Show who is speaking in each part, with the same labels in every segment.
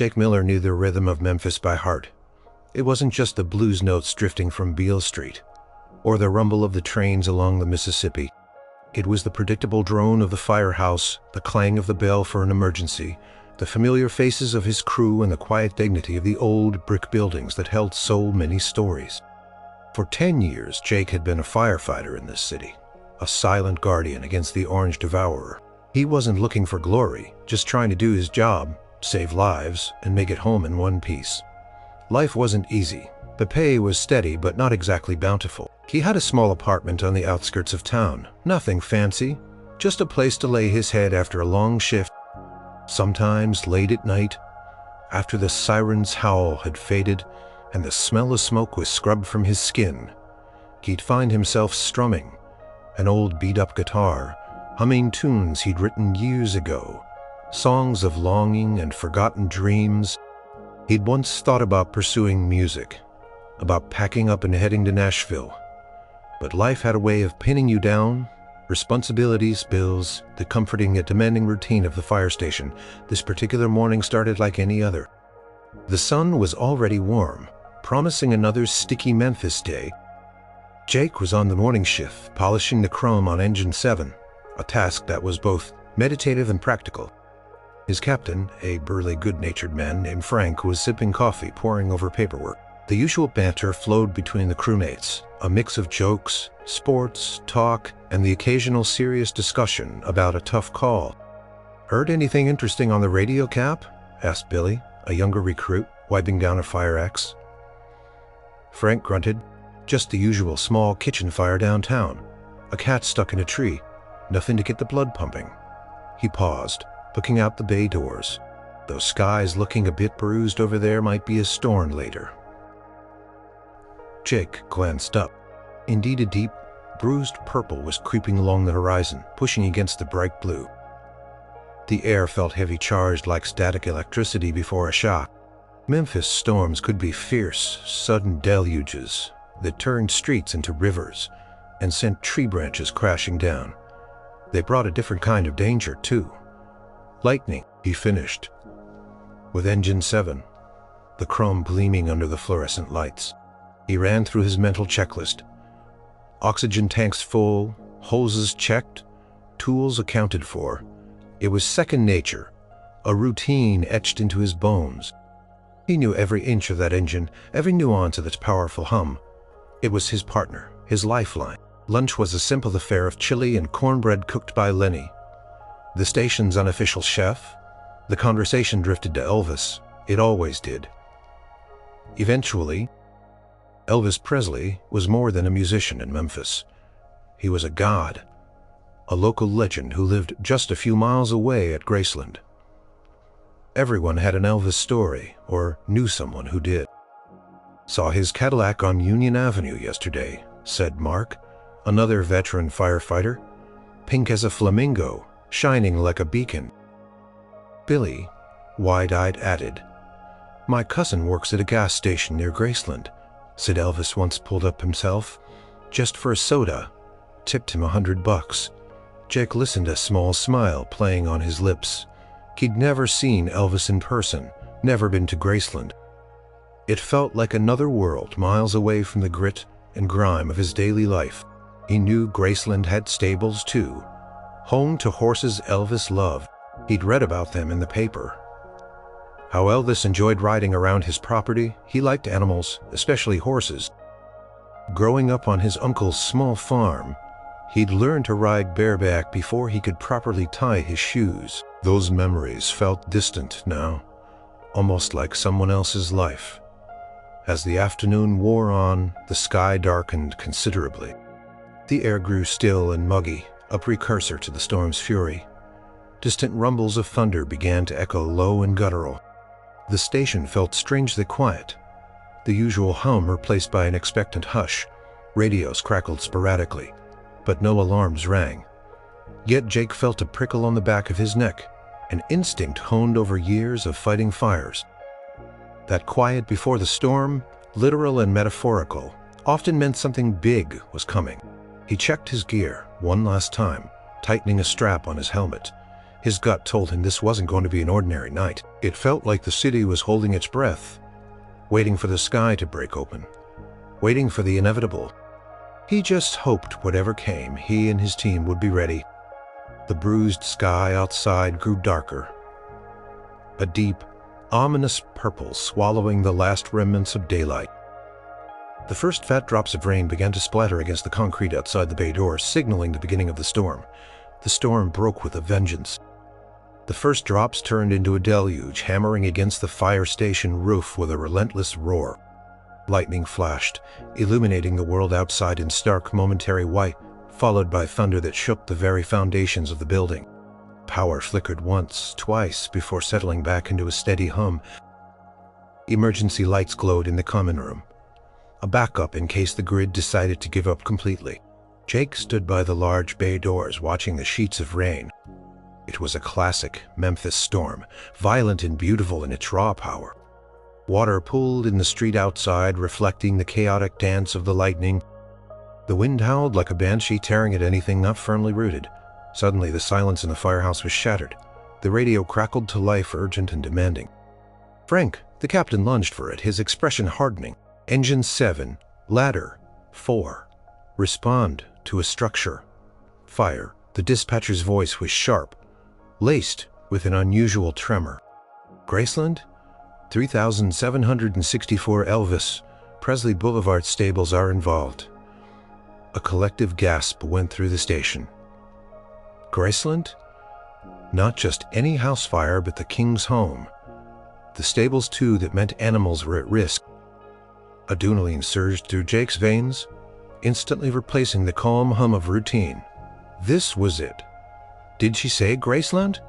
Speaker 1: Jake Miller knew the rhythm of Memphis by heart. It wasn't just the blues notes drifting from Beale Street, or the rumble of the trains along the Mississippi. It was the predictable drone of the firehouse, the clang of the bell for an emergency, the familiar faces of his crew, and the quiet dignity of the old brick buildings that held so many stories. For 10 years, Jake had been a firefighter in this city, a silent guardian against the orange devourer. He wasn't looking for glory, just trying to do his job, save lives, and make it home in one piece. Life wasn't easy. The pay was steady, but not exactly bountiful. He had a small apartment on the outskirts of town. Nothing fancy, just a place to lay his head after a long shift. Sometimes late at night, after the siren's howl had faded and the smell of smoke was scrubbed from his skin, he'd find himself strumming an old beat-up guitar, humming tunes he'd written years ago, songs of longing and forgotten dreams. He'd once thought about pursuing music, about packing up and heading to Nashville. But life had a way of pinning you down. Responsibilities, bills, the comforting yet demanding routine of the fire station. This particular morning started like any other. The sun was already warm, promising another sticky Memphis day. Jake was on the morning shift, polishing the chrome on engine 7, a task that was both meditative and practical. His captain, a burly, good-natured man named Frank, was sipping coffee, poring over paperwork. The usual banter flowed between the crewmates, a mix of jokes, sports, talk, and the occasional serious discussion about a tough call. "Heard anything interesting on the radio, Cap?" asked Billy, a younger recruit, wiping down a fire axe. Frank grunted. "Just the usual small kitchen fire downtown. A cat stuck in a tree. Nothing to get the blood pumping." He paused, looking out the bay doors. Those skies looking a bit bruised over there might be a storm later. Jake glanced up. Indeed, a deep, bruised purple was creeping along the horizon, pushing against the bright blue. The air felt heavy, charged like static electricity before a shock. Memphis storms could be fierce, sudden deluges that turned streets into rivers and sent tree branches crashing down. They brought a different kind of danger, too. "Lightning," he finished, with engine 7, the chrome gleaming under the fluorescent lights. He ran through his mental checklist. Oxygen tanks full, hoses checked, tools accounted for. It was second nature, a routine etched into his bones. He knew every inch of that engine, every nuance of its powerful hum. It was his partner, his lifeline. Lunch was a simple affair of chili and cornbread cooked by Lenny, the station's unofficial chef. The conversation drifted to Elvis. It always did. Eventually, Elvis Presley was more than a musician in Memphis. He was a god, a local legend who lived just a few miles away at Graceland. Everyone had an Elvis story, or knew someone who did. "Saw his Cadillac on Union Avenue yesterday," said Mark, another veteran firefighter, "pink as a flamingo, shining like a beacon." Billy, wide-eyed, added, "My cousin works at a gas station near Graceland," said Elvis once pulled up himself, "just for a soda. Tipped him $100. Jake listened, a small smile playing on his lips. He'd never seen Elvis in person, never been to Graceland. It felt like another world, miles away from the grit and grime of his daily life. He knew Graceland had stables too, home to horses Elvis loved. He'd read about them in the paper. How Elvis enjoyed riding around his property. He liked animals, especially horses. Growing up on his uncle's small farm, he'd learned to ride bareback before he could properly tie his shoes. Those memories felt distant now, almost like someone else's life. As the afternoon wore on, the sky darkened considerably. The air grew still and muggy, a precursor to the storm's fury. Distant rumbles of thunder began to echo low and guttural. The station felt strangely quiet, the usual hum replaced by an expectant hush. Radios crackled sporadically, but no alarms rang. Yet Jake felt a prickle on the back of his neck, an instinct honed over years of fighting fires. That quiet before the storm, literal and metaphorical, often meant something big was coming. He checked his gear one last time, tightening a strap on his helmet. His gut told him this wasn't going to be an ordinary night. It felt like the city was holding its breath, waiting for the sky to break open, waiting for the inevitable. He just hoped whatever came, he and his team would be ready. The bruised sky outside grew darker, a deep, ominous purple swallowing the last remnants of daylight. The first fat drops of rain began to splatter against the concrete outside the bay door, signaling the beginning of the storm. The storm broke with a vengeance. The first drops turned into a deluge, hammering against the fire station roof with a relentless roar. Lightning flashed, illuminating the world outside in stark, momentary white, followed by thunder that shook the very foundations of the building. Power flickered once, twice, before settling back into a steady hum. Emergency lights glowed in the common room, a backup in case the grid decided to give up completely. Jake stood by the large bay doors, watching the sheets of rain. It was a classic Memphis storm, violent and beautiful in its raw power. Water pooled in the street outside, reflecting the chaotic dance of the lightning. The wind howled like a banshee tearing at anything not firmly rooted. Suddenly, the silence in the firehouse was shattered. The radio crackled to life, urgent and demanding. "Frank," the captain lunged for it, his expression hardening. "Engine 7, ladder 4. Respond to a structure. Fire." The dispatcher's voice was sharp, laced with an unusual tremor. "Graceland? 3764 Elvis Presley Boulevard stables are involved." A collective gasp went through the station. Graceland? Not just any house fire, but the king's home. The stables, too, that meant animals were at risk. Adrenaline surged through Jake's veins, instantly replacing the calm hum of routine. This was it. "Did she say Graceland?"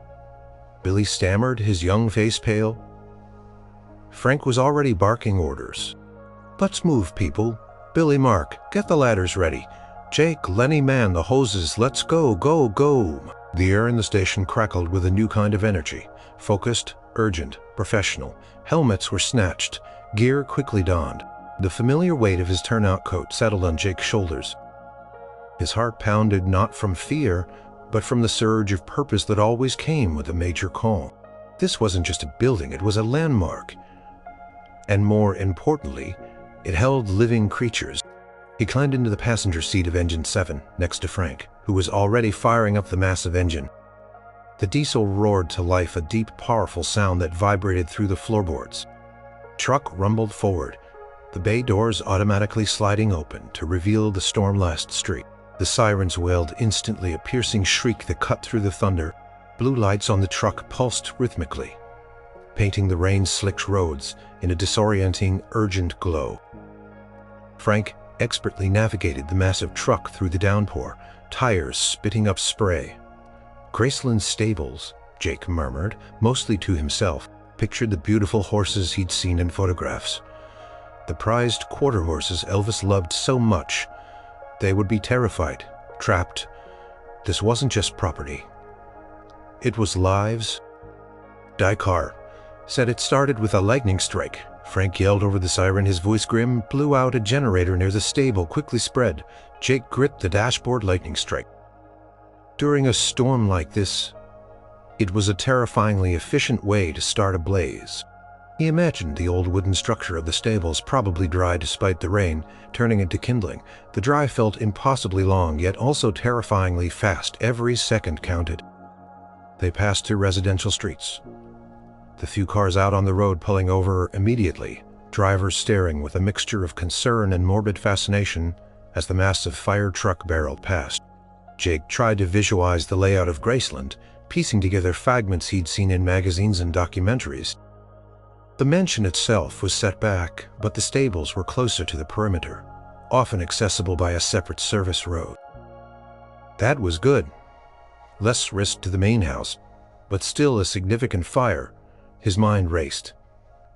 Speaker 1: Billy stammered, his young face pale. Frank was already barking orders. "Let's move, people. Billy, Mark, get the ladders ready. Jake, Lenny, man the hoses. Let's go, go, go." The air in the station crackled with a new kind of energy. Focused, urgent, professional. Helmets were snatched. Gear quickly donned. The familiar weight of his turnout coat settled on Jake's shoulders. His heart pounded not from fear, but from the surge of purpose that always came with a major call. This wasn't just a building, it was a landmark. And more importantly, it held living creatures. He climbed into the passenger seat of Engine 7, next to Frank, who was already firing up the massive engine. The diesel roared to life, a deep, powerful sound that vibrated through the floorboards. Truck rumbled forward, the bay doors automatically sliding open to reveal the storm-lashed street. The sirens wailed instantly, a piercing shriek that cut through the thunder. Blue lights on the truck pulsed rhythmically, painting the rain-slicked roads in a disorienting, urgent glow. Frank expertly navigated the massive truck through the downpour, tires spitting up spray. Graceland's stables, Jake murmured, mostly to himself, pictured the beautiful horses he'd seen in photographs. The prized quarter horses Elvis loved so much. They would be terrified, trapped. This wasn't just property. It was lives. "Dakar," said it started with a lightning strike. Frank yelled over the siren, his voice grim. Blew out a generator near the stable, quickly spread. Jake gripped the dashboard. Lightning strike. During a storm like this, it was a terrifyingly efficient way to start a blaze. He imagined the old wooden structure of the stables, probably dry despite the rain, turning into kindling. The drive felt impossibly long, yet also terrifyingly fast. Every second counted. They passed through residential streets. The few cars out on the road pulling over immediately, drivers staring with a mixture of concern and morbid fascination as the massive fire truck barreled past. Jake tried to visualize the layout of Graceland, piecing together fragments he'd seen in magazines and documentaries. The mansion itself was set back, but the stables were closer to the perimeter, often accessible by a separate service road. That was good. Less risk to the main house, but still a significant fire. His mind raced.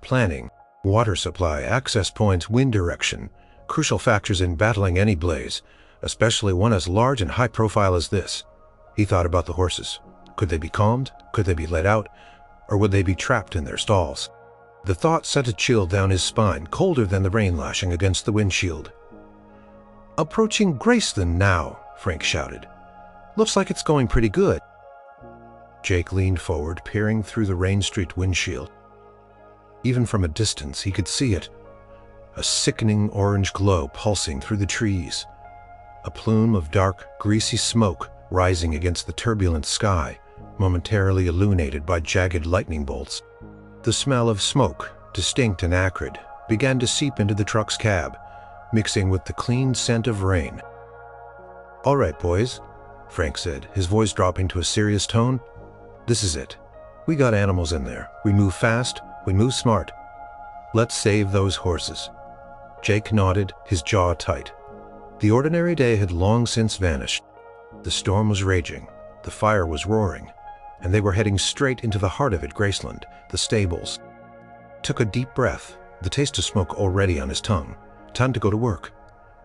Speaker 1: Planning, water supply, access points, wind direction, crucial factors in battling any blaze, especially one as large and high-profile as this. He thought about the horses. Could they be calmed? Could they be let out? Or would they be trapped in their stalls? The thought sent a chill down his spine, colder than the rain lashing against the windshield. "Approaching Graceland now," Frank shouted. "Looks like it's going pretty good." Jake leaned forward, peering through the rain-streaked windshield. Even from a distance, he could see it. A sickening orange glow pulsing through the trees. A plume of dark, greasy smoke rising against the turbulent sky, momentarily illuminated by jagged lightning bolts. The smell of smoke, distinct and acrid, began to seep into the truck's cab, mixing with the clean scent of rain. "All right, boys," Frank said, his voice dropping to a serious tone. "This is it. We got animals in there. We move fast. We move smart. Let's save those horses." Jake nodded, his jaw tight. The ordinary day had long since vanished. The storm was raging, the fire was roaring, and they were heading straight into the heart of it, Graceland, the stables. Took a deep breath, the taste of smoke already on his tongue. Time to go to work.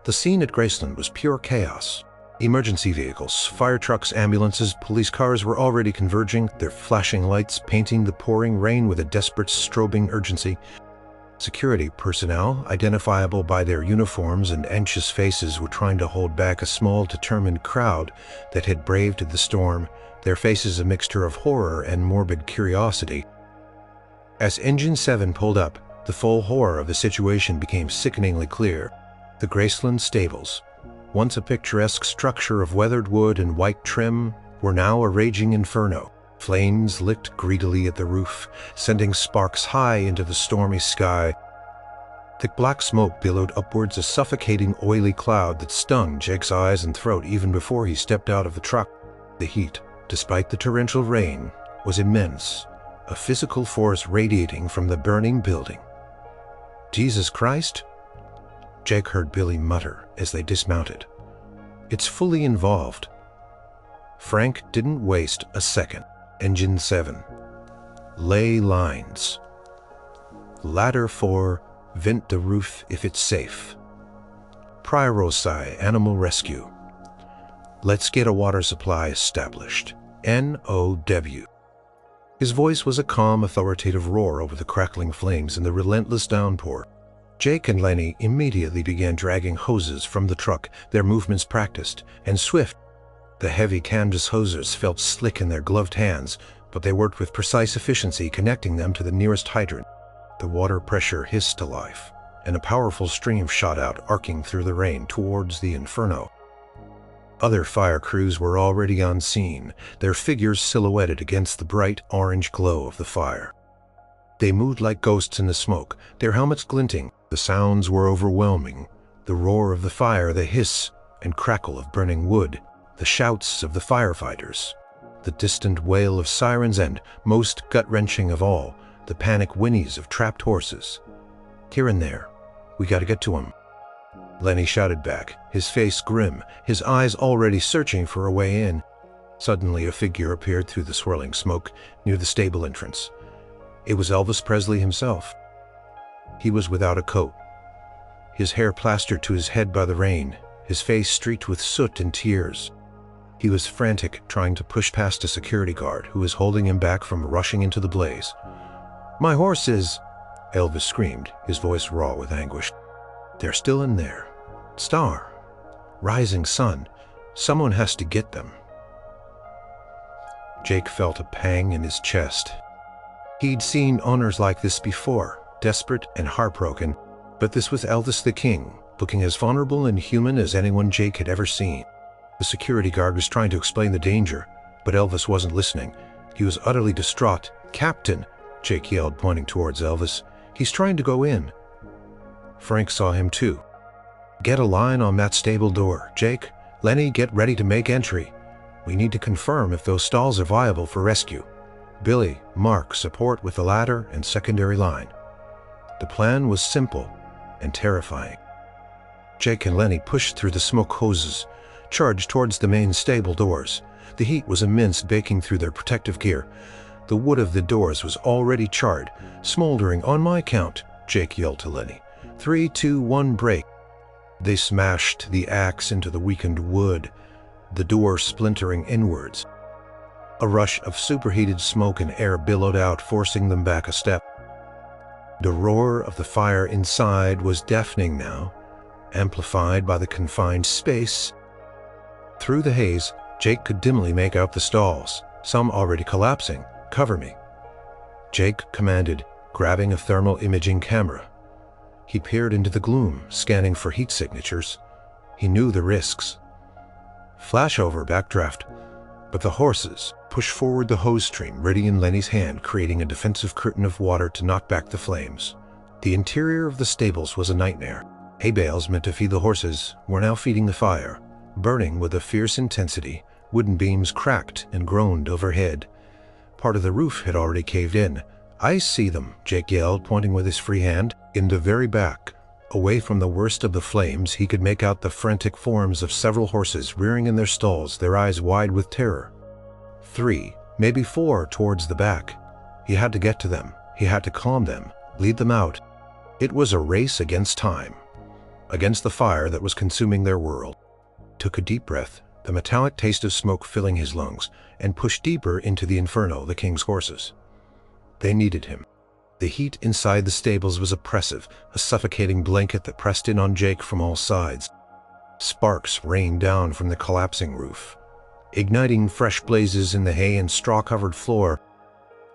Speaker 1: The scene at Graceland was pure chaos. Emergency vehicles, fire trucks, ambulances, police cars were already converging, their flashing lights painting the pouring rain with a desperate, strobing urgency. Security personnel, identifiable by their uniforms and anxious faces, were trying to hold back a small, determined crowd that had braved the storm, their faces a mixture of horror and morbid curiosity. As Engine 7 pulled up, the full horror of the situation became sickeningly clear. The Graceland stables, once a picturesque structure of weathered wood and white trim, were now a raging inferno. Flames licked greedily at the roof, sending sparks high into the stormy sky. Thick black smoke billowed upwards, a suffocating oily cloud that stung Jake's eyes and throat even before he stepped out of the truck. The heat, despite the torrential rain, was immense, a physical force radiating from the burning building. "Jesus Christ?" Jake heard Billy mutter as they dismounted. "It's fully involved." Frank didn't waste a second. Engine 7. Lay lines. Ladder 4. Vent the roof if it's safe. Pyrosci Animal Rescue. Let's get a water supply established. NOW. His voice was a calm, authoritative roar over the crackling flames and the relentless downpour. Jake and Lenny immediately began dragging hoses from the truck, their movements practiced and swift. The heavy canvas hoses felt slick in their gloved hands, but they worked with precise efficiency, connecting them to the nearest hydrant. The water pressure hissed to life, and a powerful stream shot out, arcing through the rain towards the inferno. Other fire crews were already on scene, their figures silhouetted against the bright orange glow of the fire. They moved like ghosts in the smoke, their helmets glinting. The sounds were overwhelming, the roar of the fire, the hiss and crackle of burning wood, the shouts of the firefighters, the distant wail of sirens, and, most gut-wrenching of all, the panic whinnies of trapped horses. "Here and there. We gotta get to 'em," Lenny shouted back, his face grim, his eyes already searching for a way in. Suddenly a figure appeared through the swirling smoke near the stable entrance. It was Elvis Presley himself. He was without a coat, his hair plastered to his head by the rain, his face streaked with soot and tears. He was frantic, trying to push past a security guard who was holding him back from rushing into the blaze. "My horses!" Elvis screamed, his voice raw with anguish. "They're still in there. Star. Rising sun. Someone has to get them." Jake felt a pang in his chest. He'd seen owners like this before, desperate and heartbroken, but this was Elvis the King, looking as vulnerable and human as anyone Jake had ever seen. The security guard was trying to explain the danger, but Elvis wasn't listening. He was utterly distraught. "Captain," Jake yelled, pointing towards Elvis. "He's trying to go in." Frank saw him too. "Get a line on that stable door. Jake, Lenny, get ready to make entry. We need to confirm if those stalls are viable for rescue. Billy, Mark, support with the ladder and secondary line." The plan was simple and terrifying. Jake and Lenny pushed through the smoke hoses, charged towards the main stable doors. The heat was immense, baking through their protective gear. The wood of the doors was already charred, smoldering. "On my count," Jake yelled to Lenny. 3, 2, 1, break." They smashed the axe into the weakened wood, the door splintering inwards. A rush of superheated smoke and air billowed out, forcing them back a step. The roar of the fire inside was deafening now, amplified by the confined space. Through the haze, Jake could dimly make out the stalls, some already collapsing. Cover me, Jake commanded, grabbing a thermal imaging camera. He peered into the gloom, scanning for heat signatures. He knew the risks. Flashover backdraft, but the horses pushed forward the hose stream ready in Lenny's hand, creating a defensive curtain of water to knock back the flames. The interior of the stables was a nightmare. Hay bales meant to feed the horses were now feeding the fire, burning with a fierce intensity. Wooden beams cracked and groaned overhead. Part of the roof had already caved in. "I see them," Jake yelled, pointing with his free hand. In the very back, away from the worst of the flames, he could make out the frantic forms of several horses rearing in their stalls, their eyes wide with terror. 3, maybe 4 towards the back. He had to get to them. He had to calm them, lead them out. It was a race against time, against the fire that was consuming their world. Took a deep breath, the metallic taste of smoke filling his lungs, and pushed deeper into the inferno, the king's horses. They needed him. The heat inside the stables was oppressive, a suffocating blanket that pressed in on Jake from all sides. Sparks rained down from the collapsing roof, igniting fresh blazes in the hay and straw-covered floor.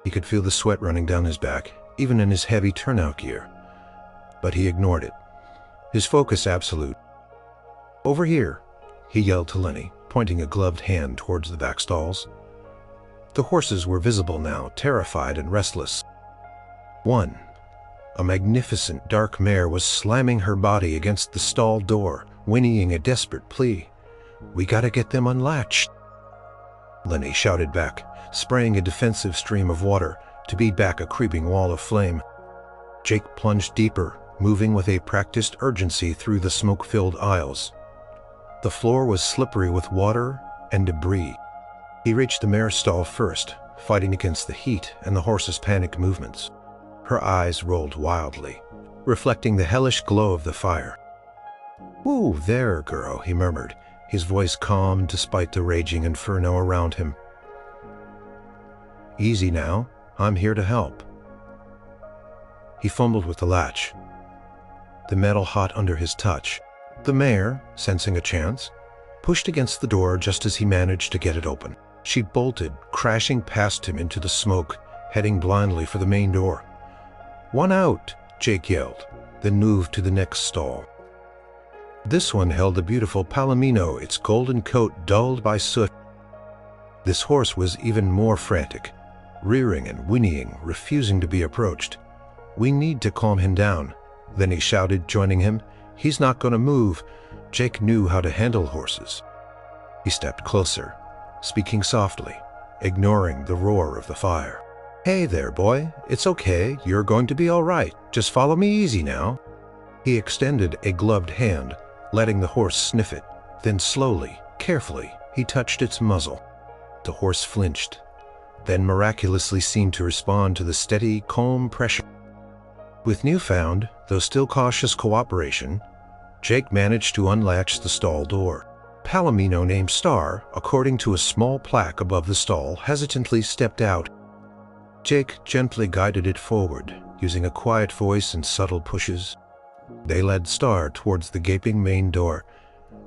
Speaker 1: He could feel the sweat running down his back, even in his heavy turnout gear. But he ignored it, his focus absolute. "Over here," he yelled to Lenny, pointing a gloved hand towards the back stalls. The horses were visible now, terrified and restless. One, a magnificent dark mare, was slamming her body against the stall door, whinnying a desperate plea. "We gotta get them unlatched," Lenny shouted back, spraying a defensive stream of water to beat back a creeping wall of flame. Jake plunged deeper, moving with a practiced urgency through the smoke-filled aisles. The floor was slippery with water and debris. He reached the mare's stall first, fighting against the heat and the horse's panicked movements. Her eyes rolled wildly, reflecting the hellish glow of the fire. "Whoa there, girl," he murmured, his voice calm despite the raging inferno around him. "Easy now, I'm here to help." He fumbled with the latch, the metal hot under his touch. The mare, sensing a chance, pushed against the door just as he managed to get it open. She bolted, crashing past him into the smoke, heading blindly for the main door. "One out," Jake yelled, then moved to the next stall. This one held a beautiful palomino, its golden coat dulled by soot. This horse was even more frantic, rearing and whinnying, refusing to be approached. "We need to calm him down," then he shouted, joining him. "He's not going to move." Jake knew how to handle horses. He stepped closer, speaking softly, ignoring the roar of the fire. "Hey there, boy. It's okay. You're going to be all right. Just follow me easy now." He extended a gloved hand, letting the horse sniff it. Then slowly, carefully, he touched its muzzle. The horse flinched, then miraculously seemed to respond to the steady, calm pressure. With newfound, though still cautious cooperation, Jake managed to unlatch the stall door. Palomino named Star, according to a small plaque above the stall, hesitantly stepped out. Jake gently guided it forward, using a quiet voice and subtle pushes. They led Star towards the gaping main door,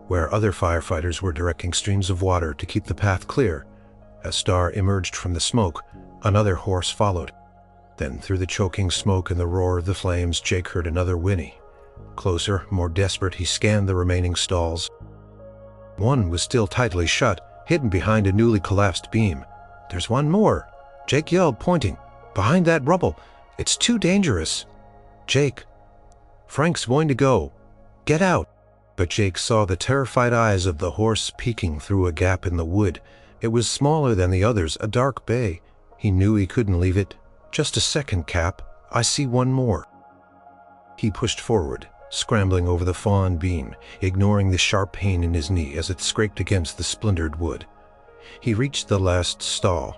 Speaker 1: where other firefighters were directing streams of water to keep the path clear. As Star emerged from the smoke, another horse followed. Then through the choking smoke and the roar of the flames, Jake heard another whinny. Closer, more desperate, he scanned the remaining stalls. One was still tightly shut, hidden behind a newly collapsed beam. "There's one more," Jake yelled, pointing. "Behind that rubble. It's too dangerous." "Jake, Frank's going to go. Get out." But Jake saw the terrified eyes of the horse peeking through a gap in the wood. It was smaller than the others, a dark bay. He knew he couldn't leave it. "Just a second, Cap. I see one more." He pushed forward, scrambling over the fawn beam, ignoring the sharp pain in his knee as it scraped against the splintered wood. He reached the last stall.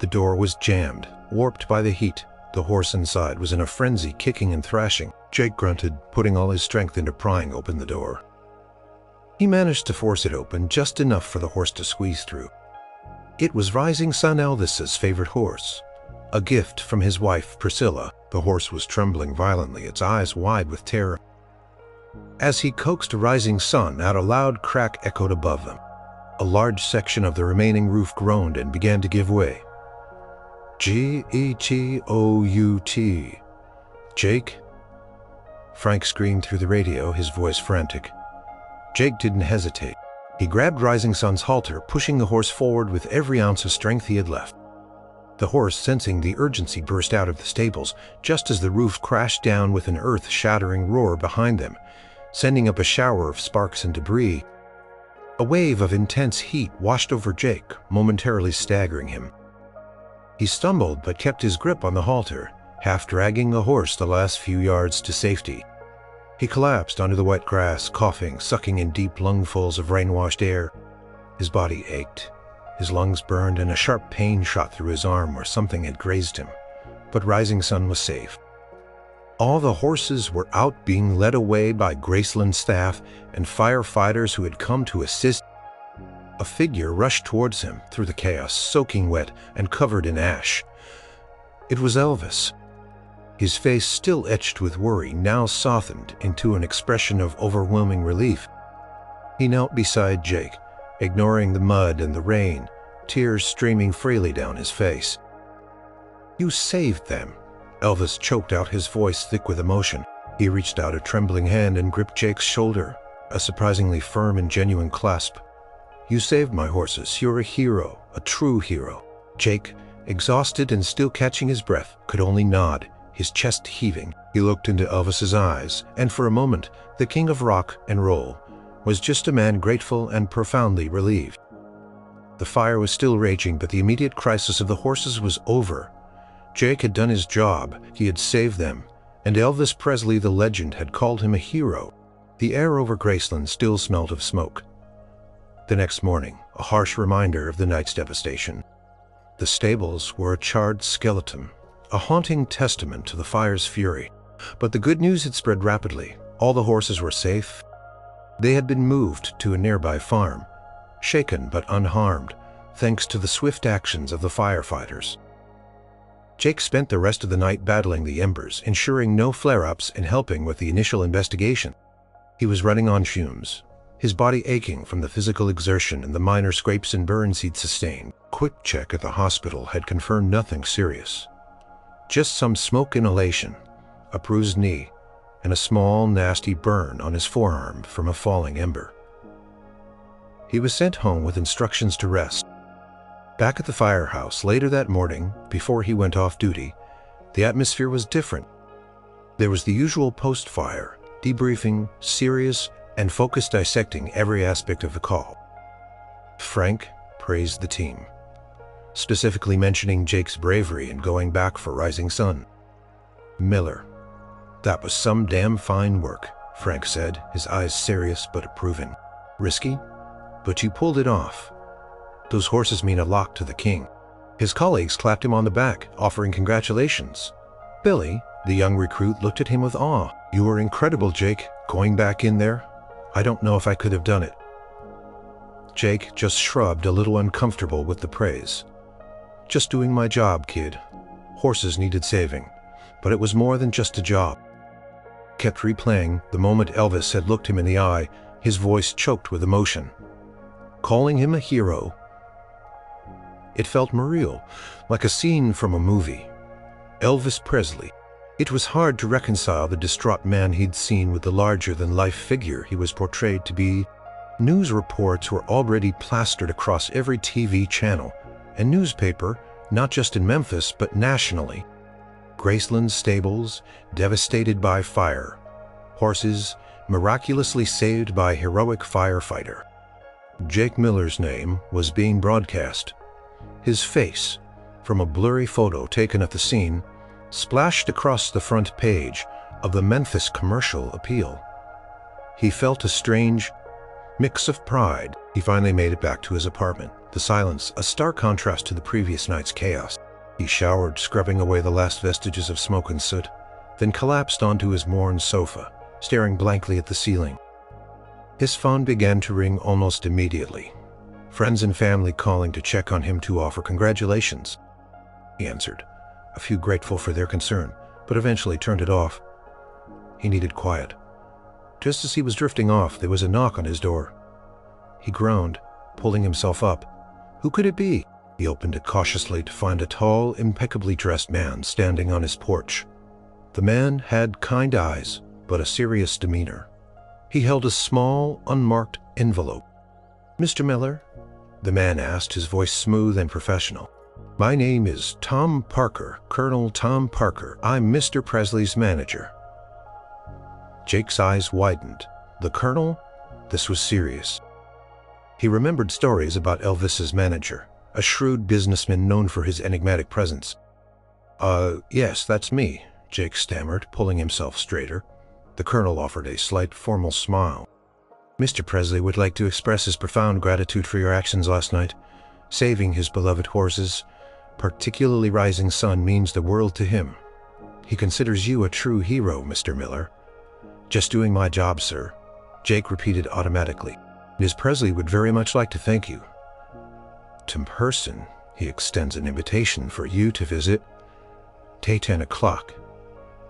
Speaker 1: The door was jammed, warped by the heat. The horse inside was in a frenzy, kicking and thrashing. Jake grunted, putting all his strength into prying open the door. He managed to force it open just enough for the horse to squeeze through. It was Rising Sun Elvis's favorite horse, a gift from his wife, Priscilla. The horse was trembling violently, its eyes wide with terror. As he coaxed Rising Sun out, a loud crack echoed above them. A large section of the remaining roof groaned and began to give way. G-E-T-O-U-T. Jake? Frank screamed through the radio, his voice frantic. Jake didn't hesitate. He grabbed Rising Sun's halter, pushing the horse forward with every ounce of strength he had left. The horse, sensing the urgency, burst out of the stables just as the roof crashed down with an earth-shattering roar behind them, sending up a shower of sparks and debris. A wave of intense heat washed over Jake, momentarily staggering him. He stumbled but kept his grip on the halter, half dragging the horse the last few yards to safety. He collapsed onto the wet grass, coughing, sucking in deep lungfuls of rain-washed air. His body ached. His lungs burned and a sharp pain shot through his arm where something had grazed him. But Rising Sun was safe. All the horses were out being led away by Graceland staff and firefighters who had come to assist. A figure rushed towards him through the chaos, soaking wet and covered in ash. It was Elvis. His face, still etched with worry, now softened into an expression of overwhelming relief. He knelt beside Jake, ignoring the mud and the rain, tears streaming freely down his face. "You saved them." Elvis choked out, his voice thick with emotion. He reached out a trembling hand and gripped Jake's shoulder, a surprisingly firm and genuine clasp. "You saved my horses. You're a hero, a true hero." Jake, exhausted and still catching his breath, could only nod, his chest heaving. He looked into Elvis's eyes, and for a moment, the king of rock and roll was just a man grateful and profoundly relieved. The fire was still raging, but the immediate crisis of the horses was over. Jake had done his job, he had saved them, and Elvis Presley, the legend, had called him a hero. The air over Graceland still smelled of smoke. The next morning, a harsh reminder of the night's devastation. The stables were a charred skeleton, a haunting testament to the fire's fury. But the good news had spread rapidly. All the horses were safe. They had been moved to a nearby farm, shaken but unharmed, thanks to the swift actions of the firefighters. Jake spent the rest of the night battling the embers, ensuring no flare-ups and helping with the initial investigation. He was running on fumes, his body aching from the physical exertion and the minor scrapes and burns he'd sustained. Quick check at the hospital had confirmed nothing serious. Just some smoke inhalation, a bruised knee, and a small, nasty burn on his forearm from a falling ember. He was sent home with instructions to rest. Back at the firehouse later that morning, before he went off duty, the atmosphere was different. There was the usual post-fire, debriefing, serious, and focused, dissecting every aspect of the call. Frank praised the team, specifically mentioning Jake's bravery in going back for Rising Sun. Miller, "That was some damn fine work," Frank said, his eyes serious but approving. "Risky, but you pulled it off. Those horses mean a lot to the king." His colleagues clapped him on the back, offering congratulations. Billy, the young recruit, looked at him with awe. "You were incredible, Jake, going back in there. I don't know if I could have done it." Jake just shrugged, a little uncomfortable with the praise. "Just doing my job, kid. Horses needed saving, but it was more than just a job." Kept replaying the moment Elvis had looked him in the eye, his voice choked with emotion. Calling him a hero. It felt surreal, like a scene from a movie. Elvis Presley. It was hard to reconcile the distraught man he'd seen with the larger-than-life figure he was portrayed to be. News reports were already plastered across every TV channel and newspaper, not just in Memphis, but nationally. Graceland stables devastated by fire. Horses miraculously saved by heroic firefighter. Jake Miller's name was being broadcast. His face, from a blurry photo taken at the scene, splashed across the front page of the Memphis Commercial Appeal. He felt a strange mix of pride. He finally made it back to his apartment. The silence, a stark contrast to the previous night's chaos. He showered, scrubbing away the last vestiges of smoke and soot, then collapsed onto his worn sofa, staring blankly at the ceiling. His phone began to ring almost immediately. Friends and family calling to check on him to offer congratulations. He answered, a few grateful for their concern, but eventually turned it off. He needed quiet. Just as he was drifting off, there was a knock on his door. He groaned, pulling himself up. Who could it be? He opened it cautiously to find a tall, impeccably dressed man standing on his porch. The man had kind eyes, but a serious demeanor. He held a small, unmarked envelope. "Mr. Miller?" the man asked, his voice smooth and professional. "My name is Tom Parker, Colonel Tom Parker. I'm Mr. Presley's manager." Jake's eyes widened. The Colonel? This was serious. He remembered stories about Elvis's manager, a shrewd businessman known for his enigmatic presence. Yes, that's me," Jake stammered, pulling himself straighter. The Colonel offered a slight formal smile. "Mr. Presley would like to express his profound gratitude for your actions last night. Saving his beloved horses, particularly Rising Sun, means the world to him. He considers you a true hero, Mr. Miller." "Just doing my job, sir," Jake repeated automatically. "Ms. Presley would very much like to thank you. In person, he extends an invitation for you to visit. 10 o'clock.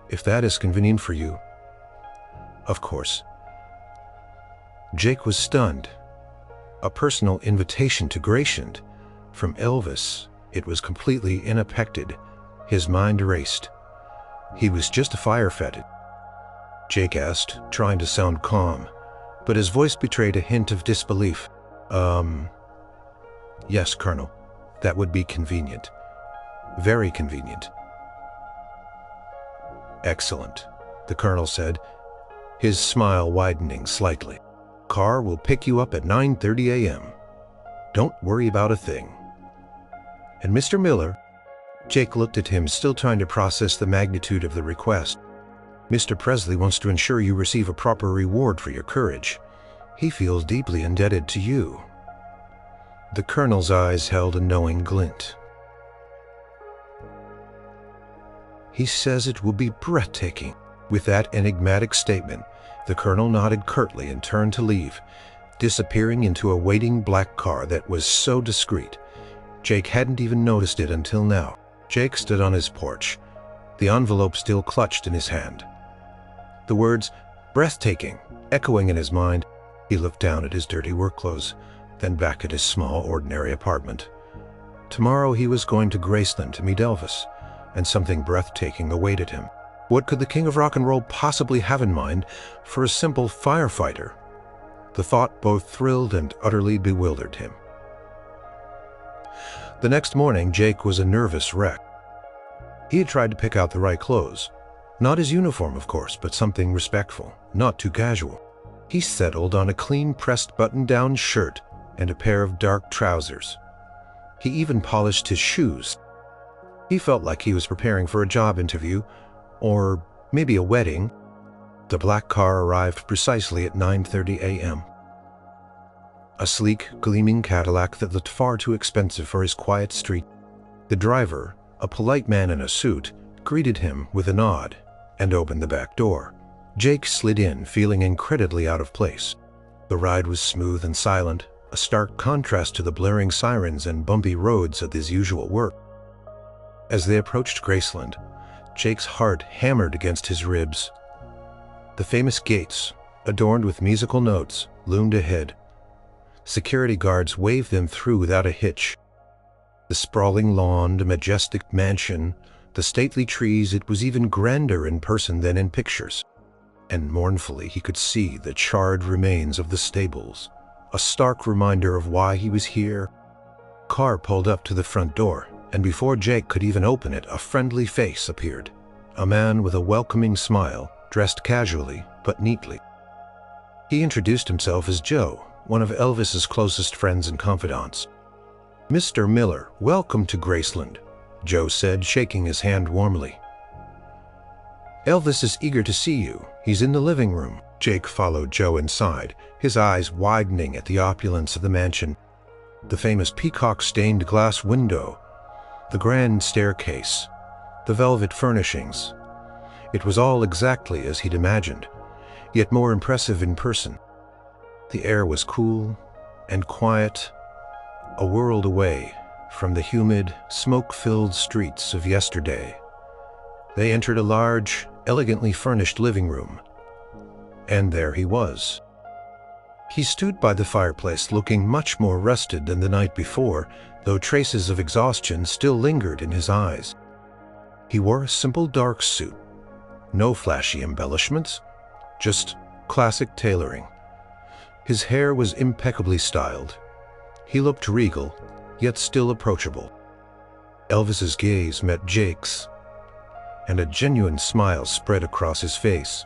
Speaker 1: If that is convenient for you." "Of course." Jake was stunned. A personal invitation to Graceland from Elvis. It was completely unexpected. His mind raced. "He was just a firefighter," Jake asked, trying to sound calm, but his voice betrayed a hint of disbelief. Yes, Colonel. That would be convenient. Very convenient." "Excellent," the Colonel said, his smile widening slightly. "Car will pick you up at 9:30 a.m. Don't worry about a thing. And Mr. Miller," Jake looked at him, still trying to process the magnitude of the request, "Mr. Presley wants to ensure you receive a proper reward for your courage. He feels deeply indebted to you." The Colonel's eyes held a knowing glint. "He says it will be breathtaking." With that enigmatic statement, the Colonel nodded curtly and turned to leave, disappearing into a waiting black car that was so discreet, Jake hadn't even noticed it until now. Jake stood on his porch, the envelope still clutched in his hand. The words, "breathtaking," echoing in his mind. He looked down at his dirty work clothes, then back at his small, ordinary apartment. Tomorrow he was going to Graceland to meet Elvis, and something breathtaking awaited him. What could the king of rock and roll possibly have in mind for a simple firefighter? The thought both thrilled and utterly bewildered him. The next morning, Jake was a nervous wreck. He had tried to pick out the right clothes. Not his uniform, of course, but something respectful, not too casual. He settled on a clean-pressed button-down shirt and a pair of dark trousers. He even polished his shoes. He felt like he was preparing for a job interview, or maybe a wedding. The black car arrived precisely at 9:30 a.m. A sleek, gleaming Cadillac that looked far too expensive for his quiet street. The driver, a polite man in a suit, greeted him with a nod and opened the back door. Jake slid in, feeling incredibly out of place. The ride was smooth and silent, a stark contrast to the blaring sirens and bumpy roads of his usual work. As they approached Graceland, Jake's heart hammered against his ribs. The famous gates, adorned with musical notes, loomed ahead. Security guards waved them through without a hitch. The sprawling lawn, the majestic mansion, the stately trees, it was even grander in person than in pictures. And mournfully he could see the charred remains of the stables, a stark reminder of why he was here. Car pulled up to the front door, and before Jake could even open it, a friendly face appeared. A man with a welcoming smile, dressed casually but neatly. He introduced himself as Joe, one of Elvis's closest friends and confidants. "Mr. Miller, welcome to Graceland," Joe said, shaking his hand warmly. "Elvis is eager to see you. He's in the living room." Jake followed Joe inside, his eyes widening at the opulence of the mansion. The famous peacock-stained glass window, the grand staircase, the velvet furnishings. It was all exactly as he'd imagined, yet more impressive in person. The air was cool and quiet, a world away from the humid, smoke-filled streets of yesterday. They entered a large, elegantly furnished living room, and there he was. He stood by the fireplace looking much more rested than the night before, though traces of exhaustion still lingered in his eyes. He wore a simple dark suit. No flashy embellishments, just classic tailoring. His hair was impeccably styled. He looked regal, yet still approachable. Elvis's gaze met Jake's, and a genuine smile spread across his face.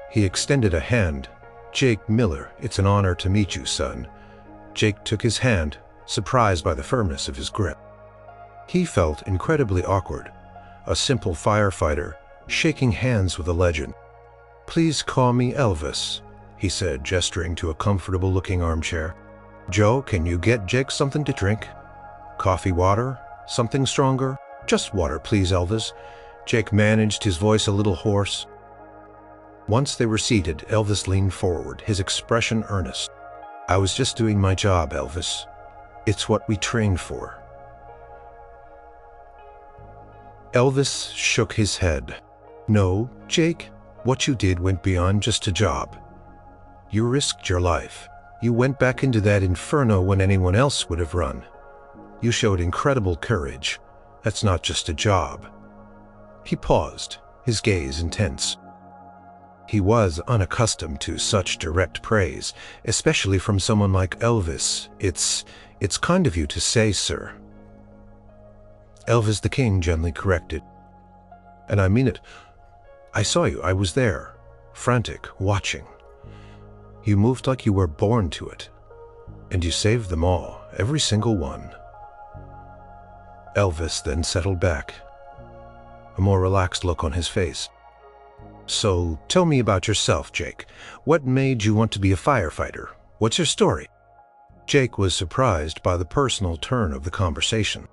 Speaker 1: He extended a hand. "Jake Miller, it's an honor to meet you, son." Jake took his hand, surprised by the firmness of his grip. He felt incredibly awkward, a simple firefighter shaking hands with a legend. "Please call me Elvis," he said, gesturing to a comfortable-looking armchair. "Joe, can you get Jake something to drink? Coffee, water, something stronger?" "Just water, please, Elvis." Jake managed, his voice a little hoarse. Once they were seated, Elvis leaned forward, his expression earnest. "I was just doing my job, Elvis. It's what we trained for." Elvis shook his head. "No, Jake, what you did went beyond just a job. You risked your life. You went back into that inferno when anyone else would have run. You showed incredible courage. That's not just a job." He paused, his gaze intense. He was unaccustomed to such direct praise, especially from someone like Elvis. It's kind of you to say, sir." Elvis the King gently corrected. "And I mean it. I saw you. I was there, frantic, watching. You moved like you were born to it. And you saved them all, every single one." Elvis then settled back, a more relaxed look on his face. "So, tell me about yourself, Jake. What made you want to be a firefighter? What's your story?" Jake was surprised by the personal turn of the conversation.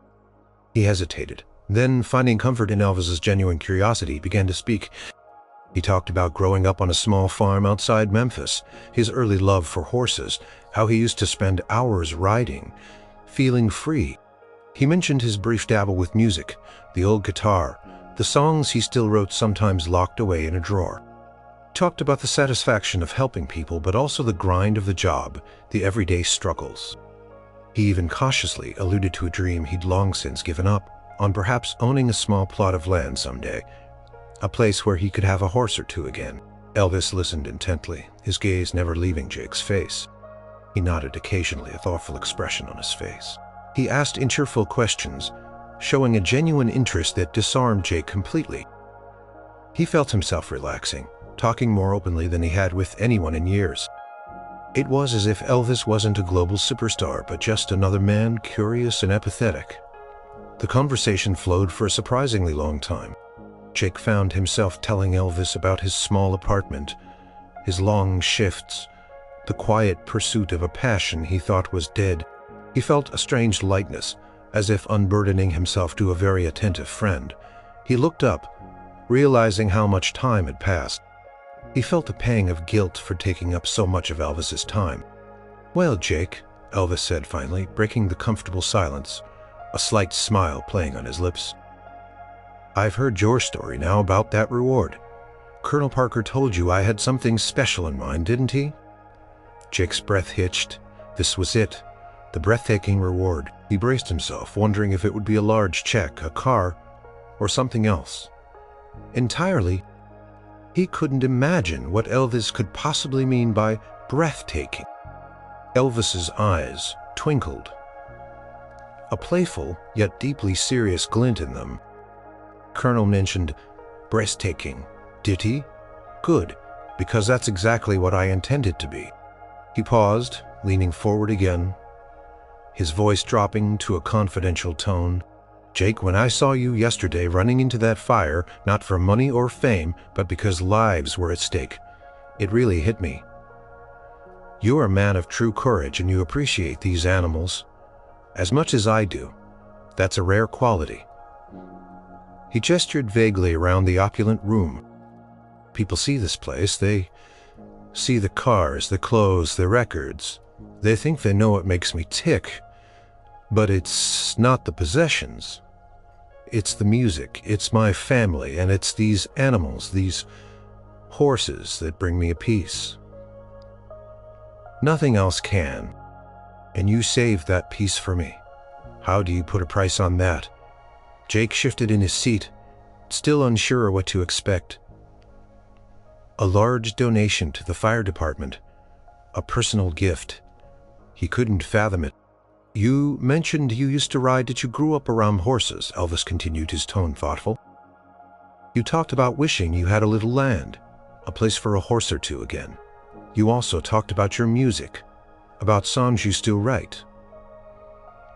Speaker 1: He hesitated, then, finding comfort in Elvis's genuine curiosity, began to speak. He talked about growing up on a small farm outside Memphis, his early love for horses, how he used to spend hours riding, feeling free. He mentioned his brief dabble with music, the old guitar, the songs he still wrote sometimes locked away in a drawer. Talked about the satisfaction of helping people, but also the grind of the job, the everyday struggles. He even cautiously alluded to a dream he'd long since given up, on perhaps owning a small plot of land someday, a place where he could have a horse or two again. Elvis listened intently, his gaze never leaving Jake's face. He nodded occasionally, a thoughtful expression on his face. He asked cheerful questions, showing a genuine interest that disarmed Jake completely. He felt himself relaxing, talking more openly than he had with anyone in years. It was as if Elvis wasn't a global superstar, but just another man, curious and apathetic. The conversation flowed for a surprisingly long time. Jake found himself telling Elvis about his small apartment, his long shifts, the quiet pursuit of a passion he thought was dead. He felt a strange lightness, as if unburdening himself to a very attentive friend. He looked up, realizing how much time had passed. He felt a pang of guilt for taking up so much of Elvis's time. "Well, Jake," Elvis said finally, breaking the comfortable silence, a slight smile playing on his lips. "I've heard your story now about that reward. Colonel Parker told you I had something special in mind, didn't he?" Jake's breath hitched. This was it, the breathtaking reward. He braced himself, wondering if it would be a large check, a car, or something else. Entirely, he couldn't imagine what Elvis could possibly mean by breathtaking. Elvis's eyes twinkled, a playful yet deeply serious glint in them. "Colonel mentioned breathtaking, did he? Good, because that's exactly what I intended to be." He paused, leaning forward again, his voice dropping to a confidential tone. "Jake, when I saw you yesterday running into that fire, not for money or fame, but because lives were at stake, it really hit me. You're a man of true courage and you appreciate these animals as much as I do. That's a rare quality." He gestured vaguely around the opulent room. "People see this place, they see the cars, the clothes, the records. They think they know what makes me tick. But it's not the possessions. It's the music, it's my family, and it's these animals, these horses that bring me a peace." Nothing else can. And you saved that piece for me. How do you put a price on that? Jake shifted in his seat, still unsure what to expect. A large donation to the fire department. A personal gift. He couldn't fathom it. You mentioned you used to ride. Did you grow up around horses? Elvis continued, his tone thoughtful. You talked about wishing you had a little land, a place for a horse or two again. You also talked about your music, about songs you still write.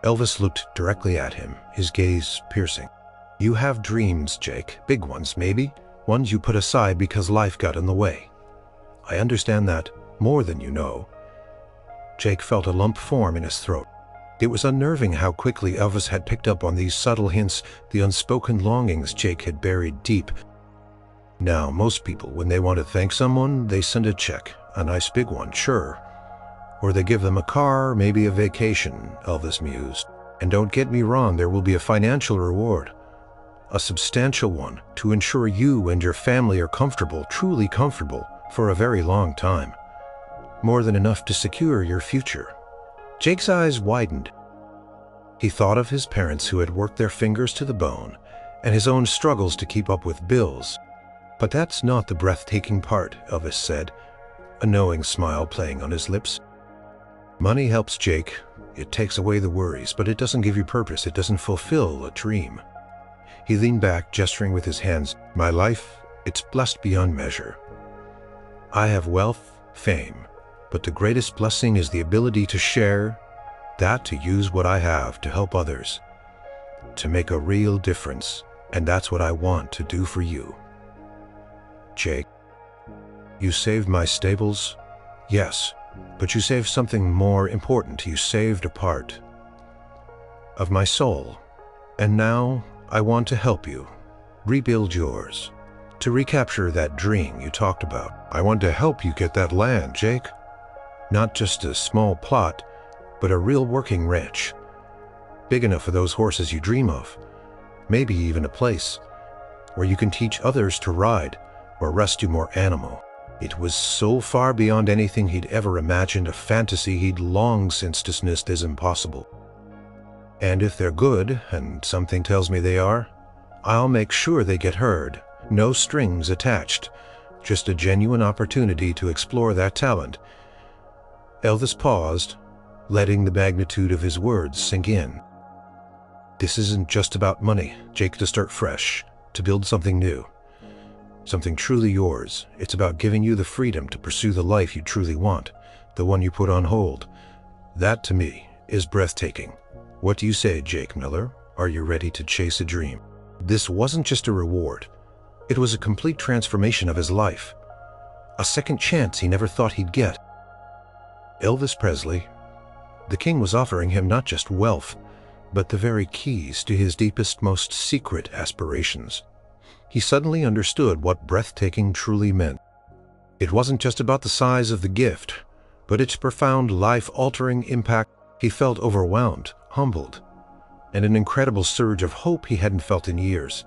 Speaker 1: Elvis looked directly at him, his gaze piercing. You have dreams, Jake, big ones maybe, ones you put aside because life got in the way. I understand that, more than you know. Jake felt a lump form in his throat. It was unnerving how quickly Elvis had picked up on these subtle hints, the unspoken longings Jake had buried deep. Now, most people, when they want to thank someone, they send a check, a nice big one, sure. Or they give them a car, maybe a vacation, Elvis mused. And don't get me wrong, there will be a financial reward. A substantial one, to ensure you and your family are comfortable, truly comfortable, for a very long time. More than enough to secure your future. Jake's eyes widened. He thought of his parents who had worked their fingers to the bone, and his own struggles to keep up with bills. But that's not the breathtaking part, Elvis said, a knowing smile playing on his lips. Money helps, Jake. It takes away the worries, but it doesn't give you purpose. It doesn't fulfill a dream. He leaned back, gesturing with his hands. My life, it's blessed beyond measure. I have wealth, fame, but the greatest blessing is the ability to share, that to use what I have to help others, to make a real difference, and that's what I want to do for you. Jake, you saved my stables, yes, but you saved something more important. You saved a part of my soul, and now I want to help you rebuild yours, to recapture that dream you talked about. I want to help you get that land, Jake. Not just a small plot, but a real working ranch. Big enough for those horses you dream of. Maybe even a place where you can teach others to ride or rescue more animal. It was so far beyond anything he'd ever imagined, a fantasy he'd long since dismissed as impossible. And if they're good, and something tells me they are, I'll make sure they get heard. No strings attached. Just a genuine opportunity to explore that talent. Elvis paused, letting the magnitude of his words sink in. This isn't just about money, Jake, to start fresh, to build something new. Something truly yours. It's about giving you the freedom to pursue the life you truly want, the one you put on hold. That, to me, is breathtaking. What do you say, Jake Miller? Are you ready to chase a dream? This wasn't just a reward. It was a complete transformation of his life. A second chance he never thought he'd get. Elvis Presley, the king, was offering him not just wealth, but the very keys to his deepest, most secret aspirations. He suddenly understood what breathtaking truly meant. It wasn't just about the size of the gift, but its profound, life-altering impact. He felt overwhelmed, humbled, and an incredible surge of hope he hadn't felt in years.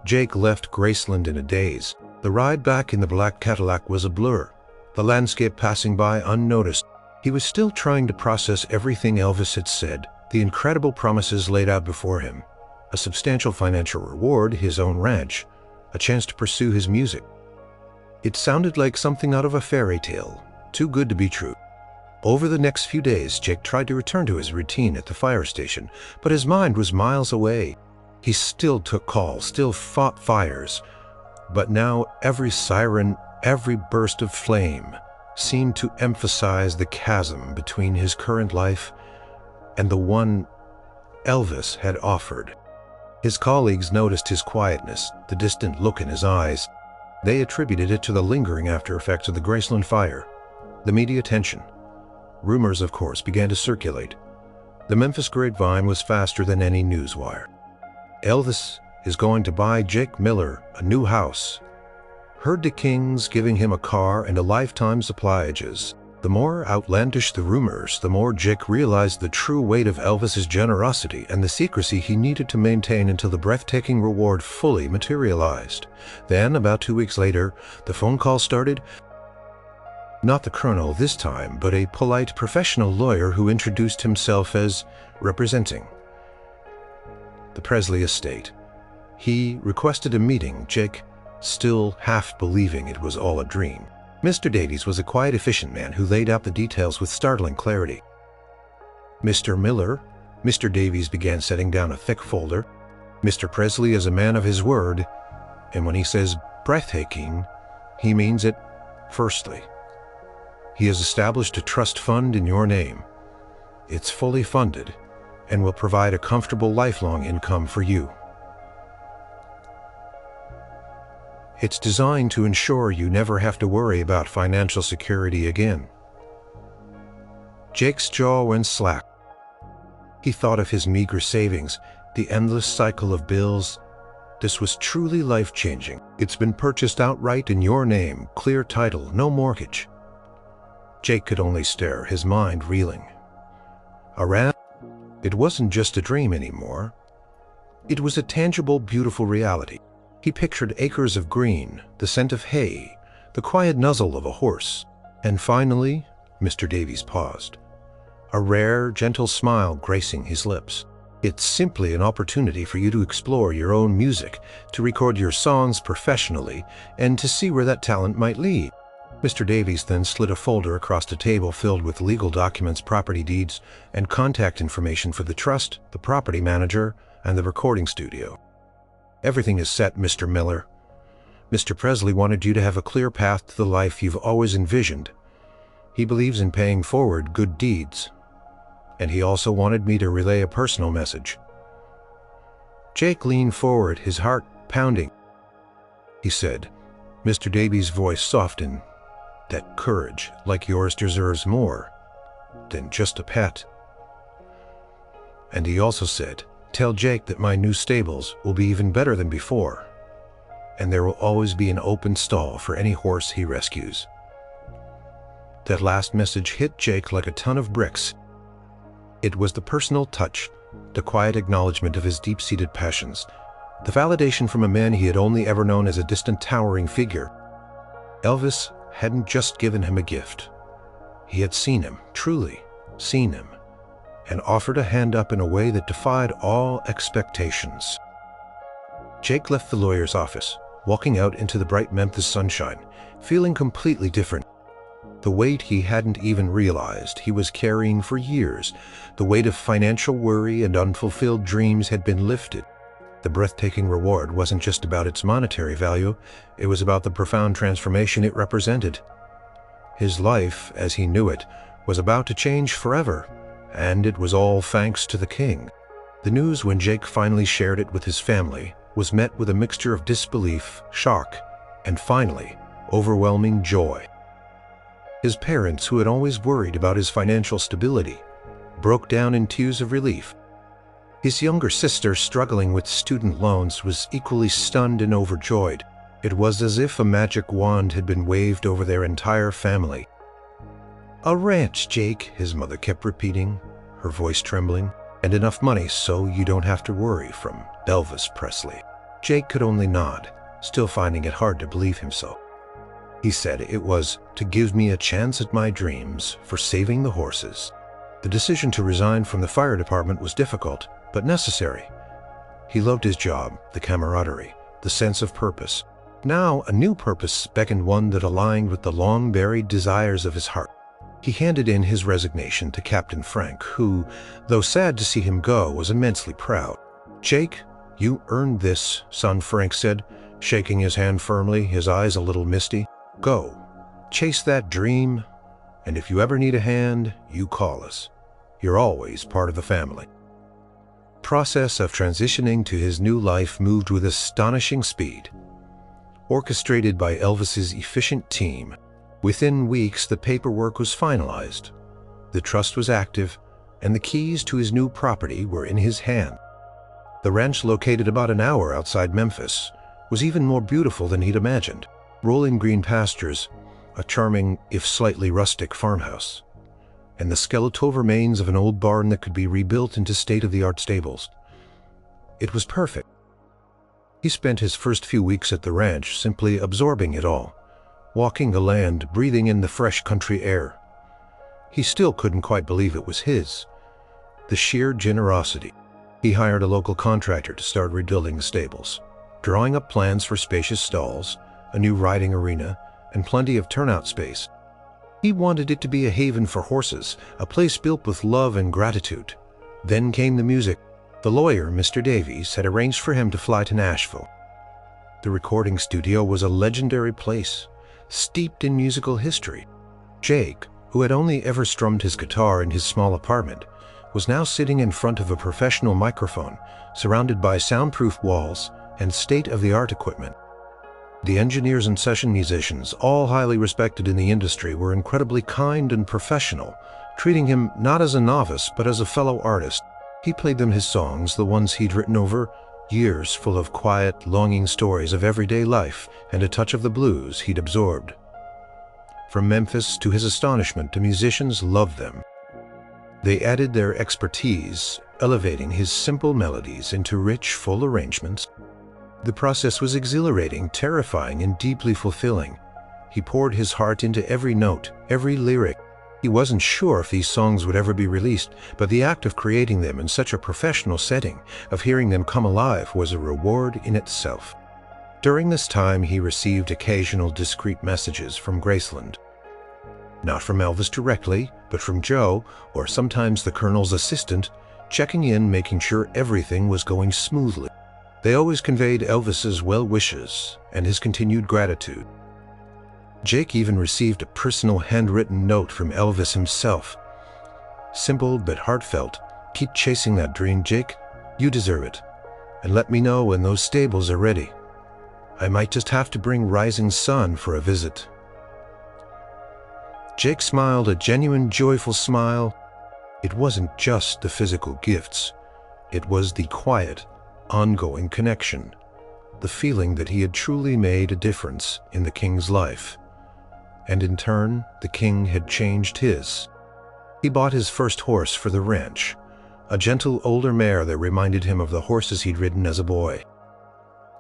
Speaker 1: Jake left Graceland in a daze. The ride back in the black Cadillac was a blur, the landscape passing by unnoticed. He was still trying to process everything Elvis had said, the incredible promises laid out before him, a substantial financial reward, his own ranch, a chance to pursue his music. It sounded like something out of a fairy tale, too good to be true. Over the next few days, Jake tried to return to his routine at the fire station, but his mind was miles away. He still took calls, still fought fires, but now every siren, every burst of flame seemed to emphasize the chasm between his current life and the one Elvis had offered. His colleagues noticed his quietness, the distant look in his eyes. They attributed it to the lingering after effects of the Graceland fire, the media attention. Rumors, of course, began to circulate. The Memphis grapevine was faster than any newswire. Elvis is going to buy Jake Miller a new house. Heard the Kings giving him a car and a lifetime suppliages. The more outlandish the rumors, the more Jake realized the true weight of Elvis's generosity and the secrecy he needed to maintain until the breathtaking reward fully materialized. Then, about 2 weeks later, the phone call started. Not the colonel this time, but a polite professional lawyer who introduced himself as representing the Presley estate. He requested a meeting, Jake still half believing it was all a dream. Mr. Davies was a quiet, efficient man who laid out the details with startling clarity. Mr. Miller, Mr. Davies began setting down a thick folder. Mr. Presley is a man of his word, and when he says breathtaking, he means it. Firstly, he has established a trust fund in your name. It's fully funded and will provide a comfortable lifelong income for you. It's designed to ensure you never have to worry about financial security again. Jake's jaw went slack. He thought of his meager savings, the endless cycle of bills. This was truly life-changing. It's been purchased outright in your name, clear title, no mortgage. Jake could only stare, his mind reeling. It wasn't just a dream anymore. It was a tangible, beautiful reality. He pictured acres of green, the scent of hay, the quiet nuzzle of a horse. And finally, Mr. Davies paused, a rare, gentle smile gracing his lips. It's simply an opportunity for you to explore your own music, to record your songs professionally, and to see where that talent might lead. Mr. Davies then slid a folder across the table filled with legal documents, property deeds, and contact information for the trust, the property manager, and the recording studio. Everything is set, Mr. Miller. Mr. Presley wanted you to have a clear path to the life you've always envisioned. He believes in paying forward good deeds. And he also wanted me to relay a personal message. Jake leaned forward, his heart pounding. He said, Mr. Davies' voice softened. That courage, like yours, deserves more than just a pet. And he also said, tell Jake that my new stables will be even better than before, and there will always be an open stall for any horse he rescues. That last message hit Jake like a ton of bricks. It was the personal touch, the quiet acknowledgement of his deep-seated passions, the validation from a man he had only ever known as a distant, towering figure. Elvis hadn't just given him a gift. He had seen him, truly seen him, and offered a hand up in a way that defied all expectations. Jake left the lawyer's office, walking out into the bright Memphis sunshine, feeling completely different. The weight he hadn't even realized he was carrying for years, the weight of financial worry and unfulfilled dreams had been lifted. The breathtaking reward wasn't just about its monetary value, it was about the profound transformation it represented. His life, as he knew it, was about to change forever, and it was all thanks to the king. The news, when Jake finally shared it with his family, was met with a mixture of disbelief, shock, and finally, overwhelming joy. His parents, who had always worried about his financial stability, broke down in tears of relief. His younger sister, struggling with student loans, was equally stunned and overjoyed. It was as if a magic wand had been waved over their entire family. A ranch, Jake, his mother kept repeating, her voice trembling, and enough money so you don't have to worry, from Elvis Presley. Jake could only nod, still finding it hard to believe himself. He said it was to give me a chance at my dreams, for saving the horses. The decision to resign from the fire department was difficult, but necessary. He loved his job, the camaraderie, the sense of purpose. Now a new purpose beckoned, one that aligned with the long-buried desires of his heart. He handed in his resignation to Captain Frank, who, though sad to see him go, was immensely proud. Jake, you earned this, son, Frank said, shaking his hand firmly, his eyes a little misty. Go, chase that dream, and if you ever need a hand, you call us. You're always part of the family. Process of transitioning to his new life moved with astonishing speed. Orchestrated by Elvis's efficient team, within weeks the paperwork was finalized. The trust was active, and the keys to his new property were in his hand. The ranch, located about an hour outside Memphis, was even more beautiful than he'd imagined. Rolling green pastures, a charming, if slightly rustic, farmhouse, and the skeletal remains of an old barn that could be rebuilt into state-of-the-art stables. It was perfect. He spent his first few weeks at the ranch simply absorbing it all, walking the land, breathing in the fresh country air. He still couldn't quite believe it was his. The sheer generosity. He hired a local contractor to start rebuilding the stables, drawing up plans for spacious stalls, a new riding arena, and plenty of turnout space. He wanted it to be a haven for horses, a place built with love and gratitude. Then came the music. The lawyer, Mr. Davies, had arranged for him to fly to Nashville. The recording studio was a legendary place, steeped in musical history. Jake, who had only ever strummed his guitar in his small apartment, was now sitting in front of a professional microphone, surrounded by soundproof walls and state-of-the-art equipment. The engineers and session musicians, all highly respected in the industry, were incredibly kind and professional, treating him not as a novice but as a fellow artist. He played them his songs, the ones he'd written over years, full of quiet, longing stories of everyday life and a touch of the blues he'd absorbed. From Memphis, to his astonishment, the musicians loved them. They added their expertise, elevating his simple melodies into rich, full arrangements. The process was exhilarating, terrifying, and deeply fulfilling. He poured his heart into every note, every lyric. He wasn't sure if these songs would ever be released, but the act of creating them in such a professional setting, of hearing them come alive, was a reward in itself. During this time, he received occasional discreet messages from Graceland. Not from Elvis directly, but from Joe, or sometimes the Colonel's assistant, checking in, making sure everything was going smoothly. They always conveyed Elvis's well wishes and his continued gratitude. Jake even received a personal handwritten note from Elvis himself. Simple but heartfelt. "Keep chasing that dream, Jake. You deserve it. And let me know when those stables are ready. I might just have to bring Rising Sun for a visit." Jake smiled, a genuine, joyful smile. It wasn't just the physical gifts. It was the quiet, ongoing connection, the feeling that he had truly made a difference in the king's life. And in turn, the king had changed his. He bought his first horse for the ranch, a gentle older mare that reminded him of the horses he'd ridden as a boy.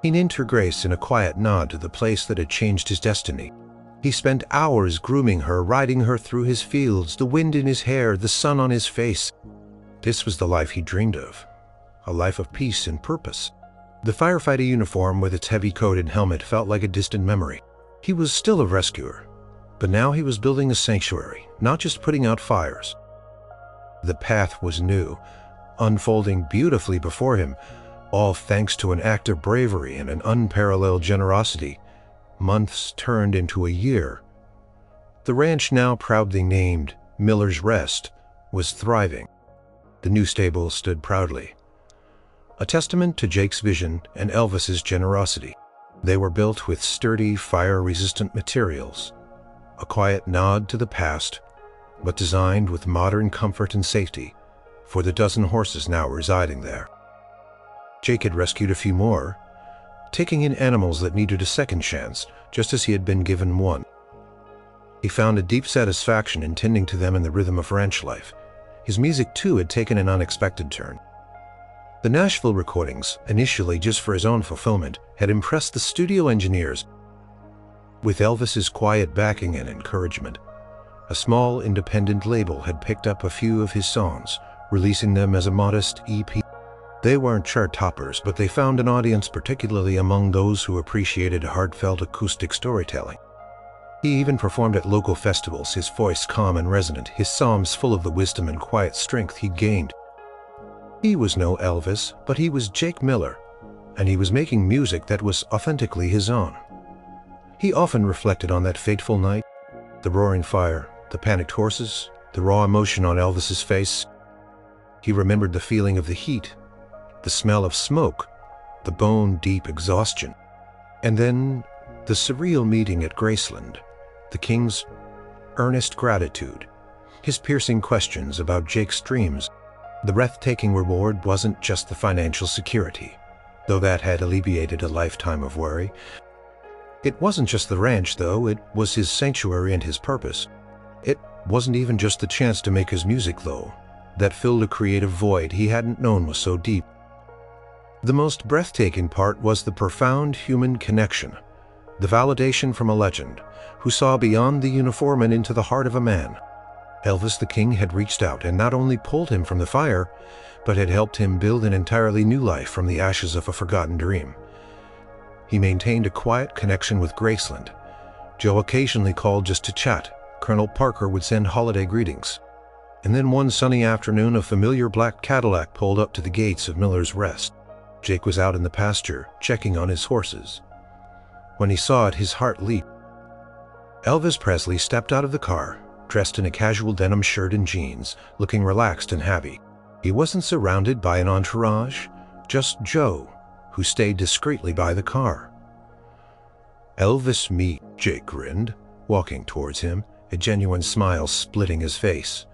Speaker 1: He named her Grace in a quiet nod to the place that had changed his destiny. He spent hours grooming her, riding her through his fields, the wind in his hair, the sun on his face. This was the life he dreamed of, a life of peace and purpose. The firefighter uniform with its heavy coat and helmet felt like a distant memory. He was still a rescuer, but now he was building a sanctuary, not just putting out fires. The path was new, unfolding beautifully before him, all thanks to an act of bravery and an unparalleled generosity. Months turned into a year. The ranch, now proudly named Miller's Rest, was thriving. The new stable stood proudly, a testament to Jake's vision and Elvis's generosity. They were built with sturdy, fire-resistant materials, a quiet nod to the past, but designed with modern comfort and safety for the dozen horses now residing there. Jake had rescued a few more, taking in animals that needed a second chance, just as he had been given one. He found a deep satisfaction in tending to them in the rhythm of ranch life. His music, too, had taken an unexpected turn. The Nashville recordings, initially just for his own fulfillment, had impressed the studio engineers. With Elvis's quiet backing and encouragement, a small independent label had picked up a few of his songs, releasing them as a modest EP. They weren't chart toppers, but they found an audience, particularly among those who appreciated heartfelt acoustic storytelling. He even performed at local festivals, his voice calm and resonant, his psalms full of the wisdom and quiet strength he'd gained. He was no Elvis, but he was Jake Miller, and he was making music that was authentically his own. He often reflected on that fateful night, the roaring fire, the panicked horses, the raw emotion on Elvis's face. He remembered the feeling of the heat, the smell of smoke, the bone-deep exhaustion, and then the surreal meeting at Graceland, the king's earnest gratitude, his piercing questions about Jake's dreams. The breathtaking reward wasn't just the financial security, though that had alleviated a lifetime of worry. It wasn't just the ranch, though. It was his sanctuary and his purpose. It wasn't even just the chance to make his music, though, that filled a creative void he hadn't known was so deep. The most breathtaking part was the profound human connection. The validation from a legend who saw beyond the uniform and into the heart of a man. Elvis the King had reached out and not only pulled him from the fire, but had helped him build an entirely new life from the ashes of a forgotten dream. He maintained a quiet connection with Graceland. Joe occasionally called just to chat. Colonel Parker would send holiday greetings. And then one sunny afternoon, a familiar black Cadillac pulled up to the gates of Miller's Rest. Jake was out in the pasture, checking on his horses. When he saw it, his heart leaped. Elvis Presley stepped out of the car, dressed in a casual denim shirt and jeans, looking relaxed and happy. He wasn't surrounded by an entourage, just Joe, who stayed discreetly by the car. "Elvis, me," Jake grinned, walking towards him, a genuine smile splitting his face.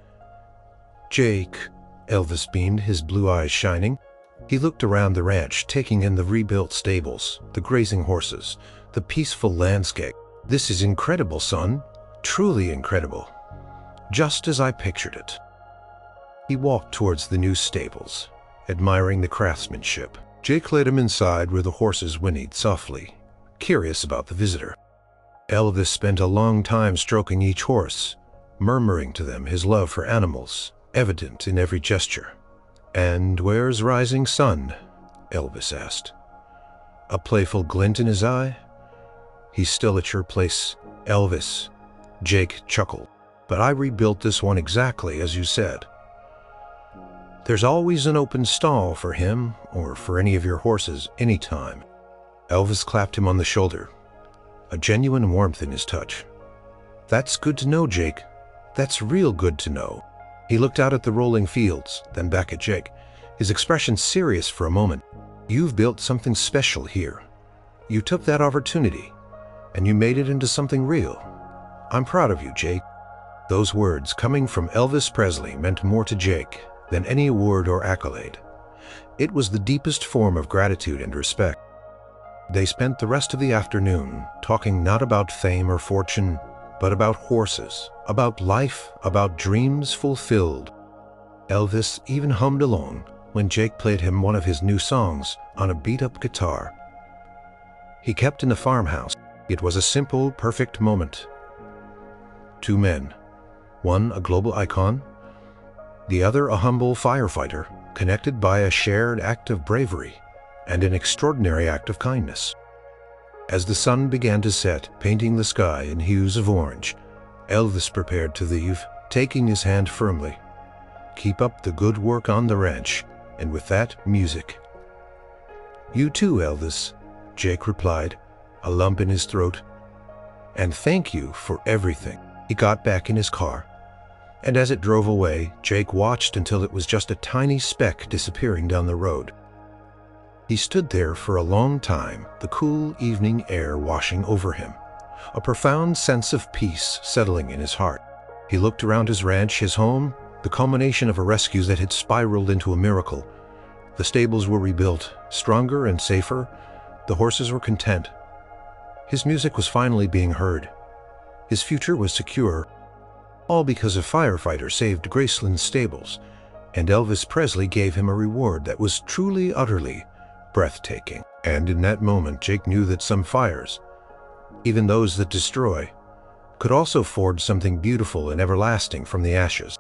Speaker 1: "Jake," Elvis beamed, his blue eyes shining. He looked around the ranch, taking in the rebuilt stables, the grazing horses, the peaceful landscape. "This is incredible, son. Truly incredible. Just as I pictured it." He walked towards the new stables, admiring the craftsmanship. Jake led him inside where the horses whinnied softly, curious about the visitor. Elvis spent a long time stroking each horse, murmuring to them his love for animals, evident in every gesture. "And where's Rising Sun?" Elvis asked. A playful glint in his eye. "He's still at your place, Elvis," Jake chuckled. "But I rebuilt this one exactly as you said. There's always an open stall for him, or for any of your horses, anytime." Elvis clapped him on the shoulder, a genuine warmth in his touch. "That's good to know, Jake. That's real good to know." He looked out at the rolling fields, then back at Jake, his expression serious for a moment. "You've built something special here. You took that opportunity, and you made it into something real. I'm proud of you, Jake." Those words, coming from Elvis Presley, meant more to Jake than any award or accolade. It was the deepest form of gratitude and respect. They spent the rest of the afternoon talking not about fame or fortune, but about horses, about life, about dreams fulfilled. Elvis even hummed along when Jake played him one of his new songs on a beat-up guitar. He kept in the farmhouse. It was a simple, perfect moment. Two men, one a global icon, the other a humble firefighter, connected by a shared act of bravery and an extraordinary act of kindness. As the sun began to set, painting the sky in hues of orange, Elvis prepared to leave, taking his hand firmly. "Keep up the good work on the ranch," and with that, music. "You too, Elvis," Jake replied, a lump in his throat. "And thank you for everything." He got back in his car, and as it drove away, Jake watched until it was just a tiny speck disappearing down the road. He stood there for a long time, the cool evening air washing over him, a profound sense of peace settling in his heart. He looked around his ranch, his home, the culmination of a rescue that had spiraled into a miracle. The stables were rebuilt, stronger and safer. The horses were content. His music was finally being heard. His future was secure, all because a firefighter saved Graceland's stables, and Elvis Presley gave him a reward that was truly, utterly breathtaking. And in that moment, Jake knew that some fires, even those that destroy, could also forge something beautiful and everlasting from the ashes.